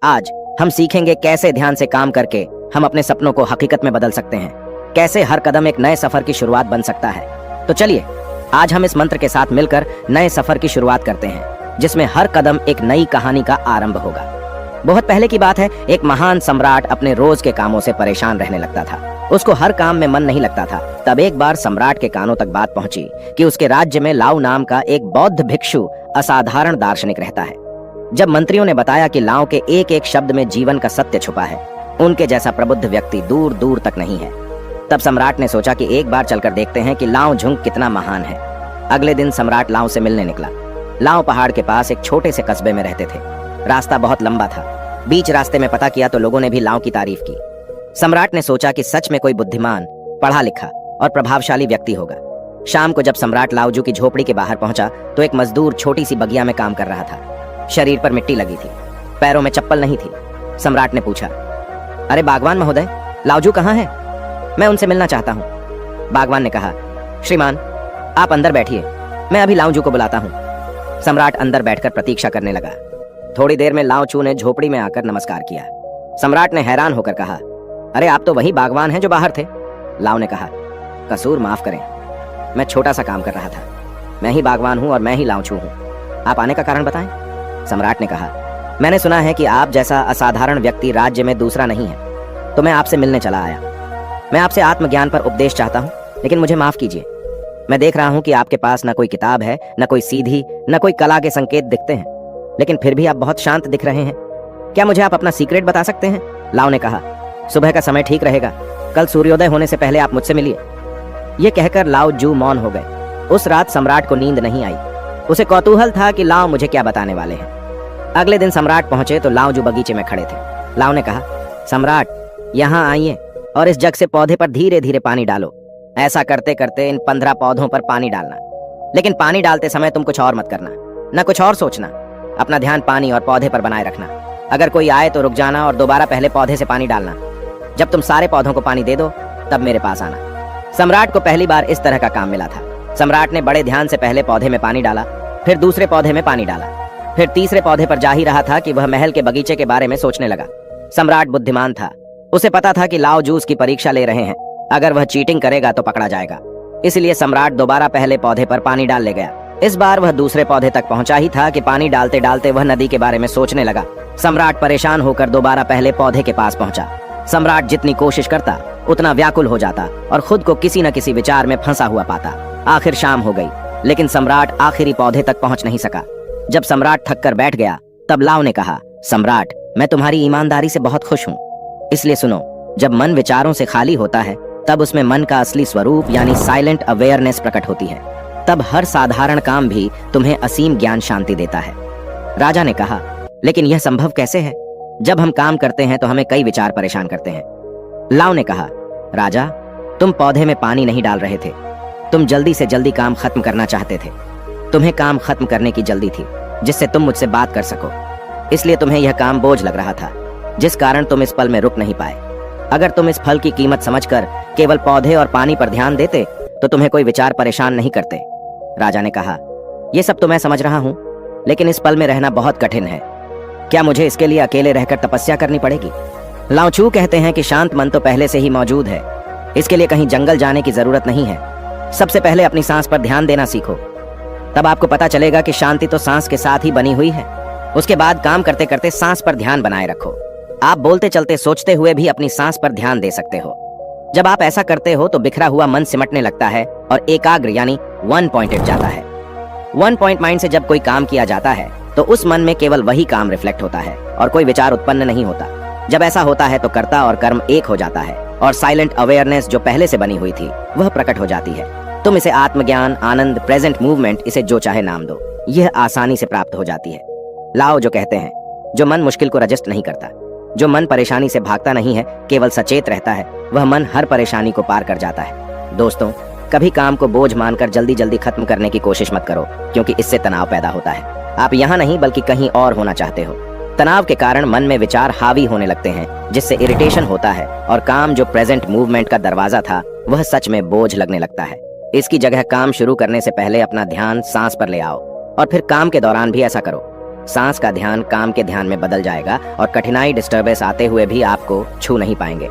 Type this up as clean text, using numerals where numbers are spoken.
आज हम सीखेंगे कैसे ध्यान से काम करके हम अपने सपनों को हकीकत में बदल सकते हैं, कैसे हर कदम एक नए सफर की शुरुआत बन सकता है। तो चलिए आज हम इस मंत्र के साथ मिलकर नए सफर की शुरुआत करते हैं, जिसमें हर कदम एक नई कहानी का आरंभ होगा। बहुत पहले की बात है, एक महान सम्राट अपने रोज के कामों से परेशान रहने लगता था। उसको हर काम में मन नहीं लगता था। तब एक बार सम्राट के कानों तक बात पहुंची कि उसके राज्य में लाओ नाम का एक बौद्ध भिक्षु असाधारण दार्शनिक रहता है। जब मंत्रियों ने बताया कि लाओ के एक एक शब्द में जीवन का सत्य छुपा है, उनके जैसा प्रबुद्ध व्यक्ति दूर दूर तक नहीं है, तब सम्राट ने सोचा कि एक बार चलकर देखते हैं कि लाओ झुंग कितना महान है। अगले दिन सम्राट लाओ से मिलने निकला। लाओ पहाड़ के पास एक छोटे से कस्बे में रहते थे। रास्ता बहुत लंबा था। बीच रास्ते में पता किया तो लोगों ने भी लाओ की तारीफ की। सम्राट ने सोचा कि सच में कोई बुद्धिमान, पढ़ा लिखा और प्रभावशाली व्यक्ति होगा। शाम को जब सम्राट लाओजू की झोपड़ी के बाहर पहुंचा तो एक मजदूर छोटी सी बगिया में काम कर रहा था। शरीर पर मिट्टी लगी थी, पैरों में चप्पल नहीं थी। सम्राट ने पूछा, अरे बागवान महोदय, लाओजू कहाँ है? मैं उनसे मिलना चाहता हूँ। बागवान ने कहा, श्रीमान आप अंदर बैठिए, मैं अभी लाओजू को बुलाता हूँ। सम्राट अंदर बैठकर प्रतीक्षा करने लगा। थोड़ी देर में लाओचू ने झोपड़ी में आकर नमस्कार किया। सम्राट ने हैरान होकर कहा, अरे आप तो वही बागवान हैं जो बाहर थे। लाओ ने कहा, कसूर माफ करें, मैं छोटा सा काम कर रहा था। मैं ही बागवान हूँ और मैं ही लाओचू हूँ। आप आने का कारण बताएं। सम्राट ने कहा, मैंने सुना है कि आप जैसा असाधारण व्यक्ति राज्य में दूसरा नहीं है, तो मैं आपसे मिलने चला आया। मैं आपसे आत्मज्ञान पर उपदेश चाहता हूँ, लेकिन मुझे माफ कीजिए। मैं देख रहा हूँ कि आपके पास न कोई किताब है, न कोई सीधी, न कोई कला के संकेत दिखते हैं, लेकिन फिर भी आप बहुत शांत दिख रहे हैं। क्या मुझे आप अपना सीक्रेट बता सकते हैं? लाओ ने कहा, सुबह का समय ठीक रहेगा, कल सूर्योदय होने से पहले आप मुझसे मिलिए। यह कहकर लाओ जू मौन हो गए। उस रात सम्राट को नींद नहीं आई। उसे कौतूहल था कि लाओ मुझे क्या बताने वाले हैं। अगले दिन सम्राट पहुंचे तो लाओ जू बगीचे में खड़े थे। लाओ ने कहा, सम्राट यहाँ आइए और इस जग से पौधे पर धीरे धीरे पानी डालो। ऐसा करते करते इन 15 पौधों पर पानी डालना, लेकिन पानी डालते समय तुम कुछ और मत करना, न कुछ और सोचना। अपना ध्यान पानी और पौधे पर बनाए रखना। अगर कोई आए तो रुक जाना और दोबारा पहले पौधे से पानी डालना। जब तुम सारे पौधों को पानी दे दो तब मेरे पास आना। सम्राट को पहली बार इस तरह का काम मिला था। सम्राट ने बड़े ध्यान से पहले पौधे में पानी डाला, फिर दूसरे पौधे में पानी डाला, फिर तीसरे पौधे पर जा ही रहा था कि वह महल के बगीचे के बारे में सोचने लगा। सम्राट बुद्धिमान था। उसे पता था कि लाओ जू उसकी परीक्षा ले रहे हैं। अगर वह चीटिंग करेगा तो पकड़ा जाएगा। इसलिए सम्राट दोबारा पहले पौधे पर पानी डालने गया। इस बार वह दूसरे पौधे तक पहुंचा ही था कि पानी डालते डालते वह नदी के बारे में सोचने लगा। सम्राट परेशान होकर दोबारा पहले पौधे के पास पहुंचा। सम्राट जितनी कोशिश करता उतना व्याकुल हो जाता और खुद को किसी न किसी विचार में फंसा हुआ पाता। आखिर शाम हो गई, लेकिन सम्राट आखिरी पौधे तक पहुंच नहीं सका। जब सम्राट थक कर बैठ गया तब लाओ ने कहा, सम्राट मैं तुम्हारी ईमानदारी से बहुत खुश हूँ, इसलिए सुनो, जब मन विचारों से खाली होता है तब उसमें मन का असली स्वरूप यानी साइलेंट अवेयरनेस प्रकट होती है। तब हर साधारण काम भी तुम्हें असीम ज्ञान शांति देता है। राजा ने कहा, लेकिन यह संभव कैसे है? जब हम काम करते हैं तो हमें कई विचार परेशान करते हैं। लाओ ने कहा, राजा तुम पौधे में पानी नहीं डाल रहे थे, तुम जल्दी से जल्दी काम खत्म करना चाहते थे। तुम्हें काम खत्म करने की जल्दी थी जिससे तुम मुझसे बात कर सको, इसलिए तुम्हें यह काम बोझ लग रहा था, जिस कारण तुम इस पल में रुक नहीं पाए। अगर तुम इस फल की कीमत समझकर केवल पौधे और पानी पर ध्यान देते तो तुम्हें कोई विचार परेशान नहीं करते। राजा ने कहा, यह सब तो मैं समझ रहा हूँ, लेकिन इस पल में रहना बहुत कठिन है। क्या मुझे इसके लिए अकेले रहकर तपस्या करनी पड़ेगी? लाओ चू कहते हैं कि शांत मन तो पहले से ही मौजूद है, इसके लिए कहीं जंगल जाने की जरूरत नहीं है। सबसे पहले अपनी सांस पर ध्यान देना सीखो, तब आपको पता चलेगा कि शांति तो सांस के साथ ही बनी हुई है। उसके बाद काम करते करते सांस पर ध्यान बनाए रखो। आप बोलते चलते सोचते हुए भी अपनी सांस पर ध्यान दे सकते हो। जब आप ऐसा करते हो तो बिखरा हुआ मन सिमटने लगता है और एकाग्र यानी वन पॉइंटेड जाता है। वन पॉइंट माइंड से जब कोई काम किया जाता है तो उस मन में केवल वही काम रिफ्लेक्ट होता है और कोई विचार उत्पन्न नहीं होता। जब ऐसा होता है तो कर्ता और कर्म एक हो जाता है और साइलेंट अवेयरनेस जो पहले से बनी हुई थी वह प्रकट हो जाती है। तुम इसे आत्मज्ञान, आनंद, प्रेजेंट मूवमेंट, इसे जो चाहे नाम दो, यह आसानी से प्राप्त हो जाती है। लाओ जो कहते हैं, जो मन मुश्किल को रजिस्ट नहीं करता, जो मन परेशानी से भागता नहीं है, केवल सचेत रहता है, वह मन हर परेशानी को पार कर जाता है। दोस्तों, कभी काम को बोझ मानकर जल्दी जल्दी खत्म करने की कोशिश मत करो, क्योंकि इससे तनाव पैदा होता है। आप यहाँ नहीं बल्कि कहीं और होना चाहते हो। तनाव के कारण मन में विचार हावी होने लगते हैं, जिससे इरिटेशन होता है और काम जो प्रेजेंट मूवमेंट का दरवाजा था वह सच में बोझ लगने लगता है। इसकी जगह काम शुरू करने से पहले अपना ध्यान सांस पर ले आओ और फिर काम के दौरान भी ऐसा करो। सांस का ध्यान काम के ध्यान में बदल जाएगा और कठिनाई डिस्टर्बेंस आते हुए भी आपको छू नहीं पाएंगे।